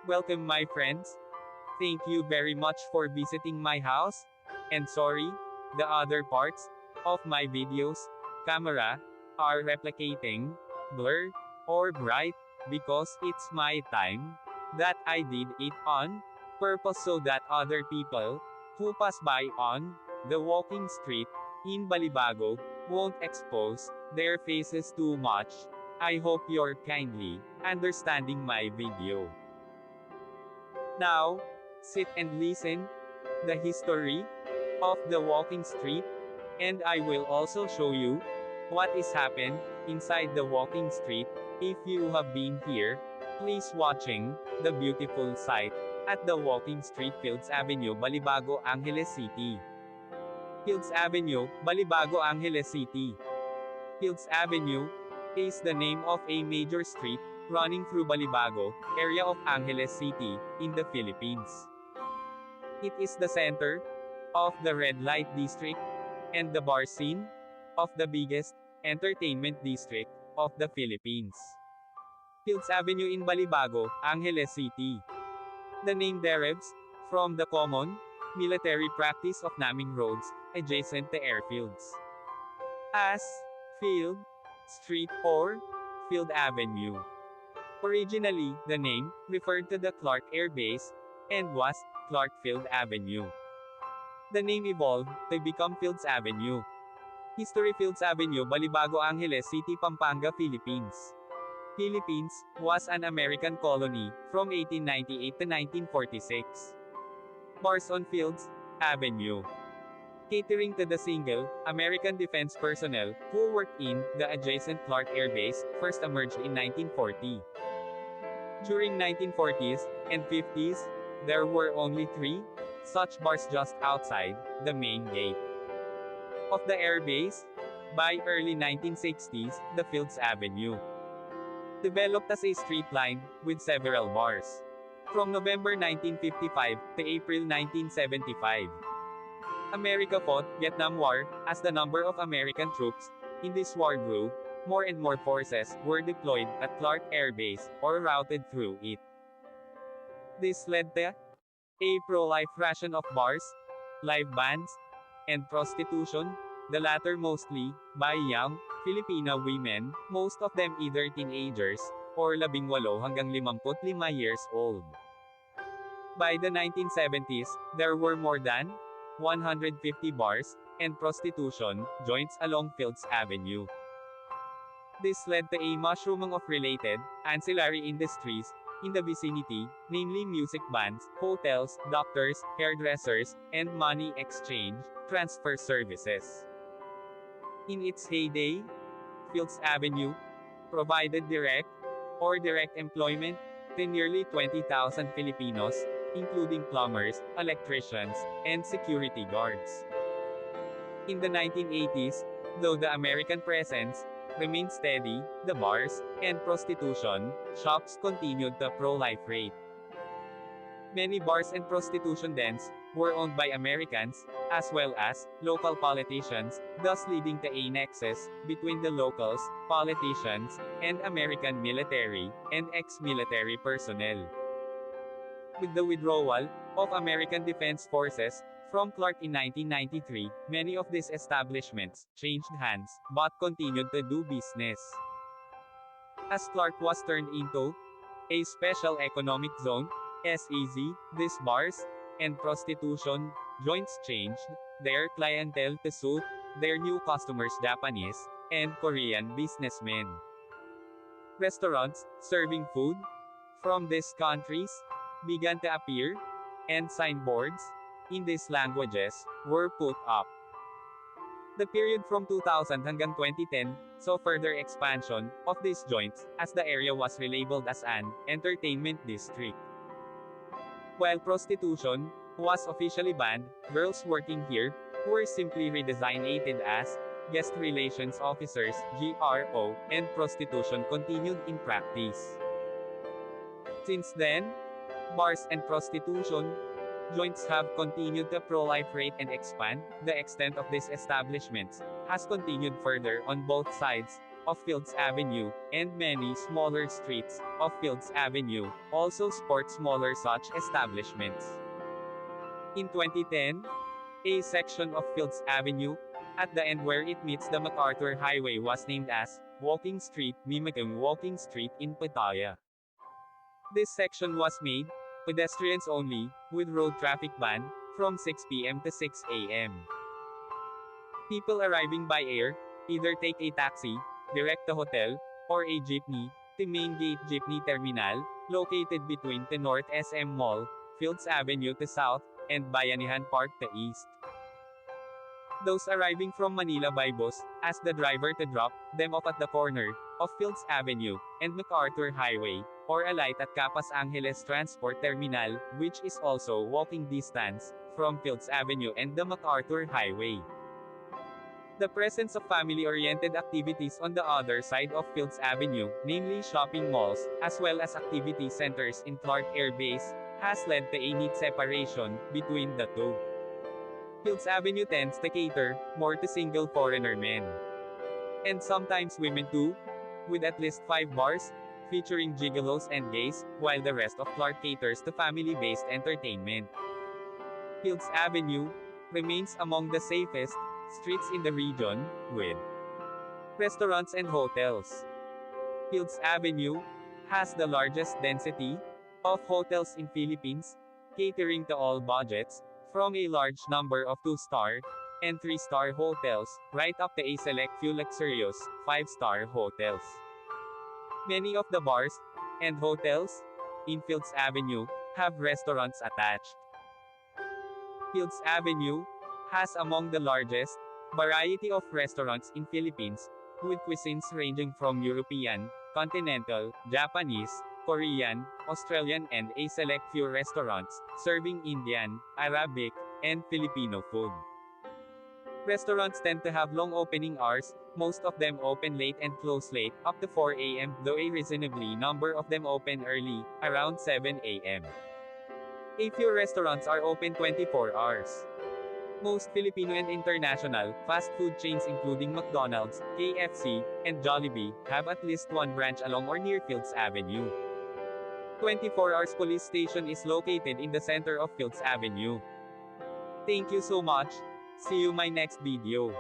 Welcome my friends. Thank you very much for visiting my house. And sorry, the other parts of my videos, camera, are replicating, blur, or bright, because it's my time that I did it on purpose so that other people who pass by on the walking street in Balibago won't expose their faces too much. I hope you're kindly understanding my video. Now, sit and listen the history of the walking street, and I will also show you what is happened inside the walking street. If you have been here, please watching the beautiful sight at the walking street Fields Avenue, Balibago, Angeles City. Fields Avenue, Balibago, Angeles City. Fields Avenue is the name of a major street running through Balibago area of Angeles City in the Philippines. It is the center of the red light district and the bar scene of the biggest entertainment district of the Philippines. Fields Avenue in Balibago, Angeles City. The name derives from the common military practice of naming roads adjacent to airfields as Field Street or Field Avenue. Originally, the name referred to the Clark Air Base and was Clark Field Avenue. The name evolved to become Fields Avenue. History: Fields Avenue, Balibago, Angeles City, Pampanga, Philippines. Philippines was an American colony from 1898 to 1946. Bars on Fields Avenue. Catering to the single American defense personnel who worked in the adjacent Clark Air Base first emerged in 1940. During 1940s and 50s, there were only 3 such bars just outside the main gate of the air base. By early 1960s, the Fields Avenue developed as a street line with several bars. From November 1955 to April 1975, America fought Vietnam War. As the number of American troops in this war grew, more and more forces were deployed at Clark Air Base or routed through it. This led to a proliferation of bars, live bands, and prostitution, the latter mostly by young Filipina women, most of them either teenagers or 18 hanggang 55 years old. By the 1970s, there were more than 150 bars and prostitution joints along Fields Avenue. This led to a mushrooming of related, ancillary industries in the vicinity, namely music bands, hotels, doctors, hairdressers, and money exchange transfer services. In its heyday, Fields Avenue provided direct or direct employment to nearly 20,000 Filipinos, including plumbers, electricians, and security guards. In the 1980s, though the American presence remained steady, the bars and prostitution shops continued to proliferate. Many bars and prostitution dens were owned by Americans, as well as local politicians, thus leading to a nexus between the locals, politicians, and American military and ex-military personnel. With the withdrawal of American Defense Forces from Clark in 1993, many of these establishments changed hands, but continued to do business. As Clark was turned into a special economic zone, SEZ, these bars and prostitution joints changed their clientele to suit their new customers, Japanese and Korean businessmen. Restaurants serving food from these countries began to appear, and signboards in these languages were put up. The period from 2000 hanggang 2010 saw further expansion of these joints, as the area was relabeled as an entertainment district. While prostitution was officially banned, girls working here were simply redesignated as guest relations officers (GRO), and prostitution continued in practice. Since then, bars and prostitution joints have continued to proliferate and expand. The extent of these establishments has continued further on both sides of Fields Avenue, and many smaller streets of Fields Avenue also sport smaller such establishments. In 2010, a section of Fields Avenue, at the end where it meets the MacArthur Highway, was named as Walking Street, mimicking Walking Street in Pattaya. This section was made pedestrians only, with road traffic ban from 6 p.m. to 6 a.m. People arriving by air either take a taxi direct to hotel or a jeepney to Main Gate Jeepney Terminal, located between the North SM Mall, Fields Avenue to South, and Bayanihan Park to East. Those arriving from Manila by bus ask the driver to drop them off at the corner of Fields Avenue and MacArthur Highway, or alight at Capas Angeles Transport Terminal, which is also walking distance from Fields Avenue and the MacArthur Highway. The presence of family-oriented activities on the other side of Fields Avenue, namely shopping malls, as well as activity centers in Clark Air Base, has led to a neat separation between the two. Fields Avenue tends to cater more to single foreigner men, and sometimes women too, with at least 5 bars featuring gigolos and gays, while the rest of Clark caters to family-based entertainment. Fields Avenue remains among the safest streets in the region, with restaurants and hotels. Fields Avenue has the largest density of hotels in Philippines, catering to all budgets, from a large number of 2-star and 3-star hotels, right up to a select few luxurious 5-star hotels. Many of the bars and hotels in Fields Avenue have restaurants attached. Fields Avenue has among the largest variety of restaurants in Philippines, with cuisines ranging from European, continental, Japanese, Korean, Australian, and a select few restaurants serving Indian, Arabic, and Filipino food. Restaurants tend to have long opening hours, most of them open late and close late, up to 4 a.m., though a reasonably number of them open early, around 7 a.m. A few restaurants are open 24 hours. Most Filipino and international fast food chains including McDonald's, KFC, and Jollibee have at least one branch along or near Fields Avenue. 24 Hours Police Station is located in the center of Fields Avenue. Thank you so much. See you my next video.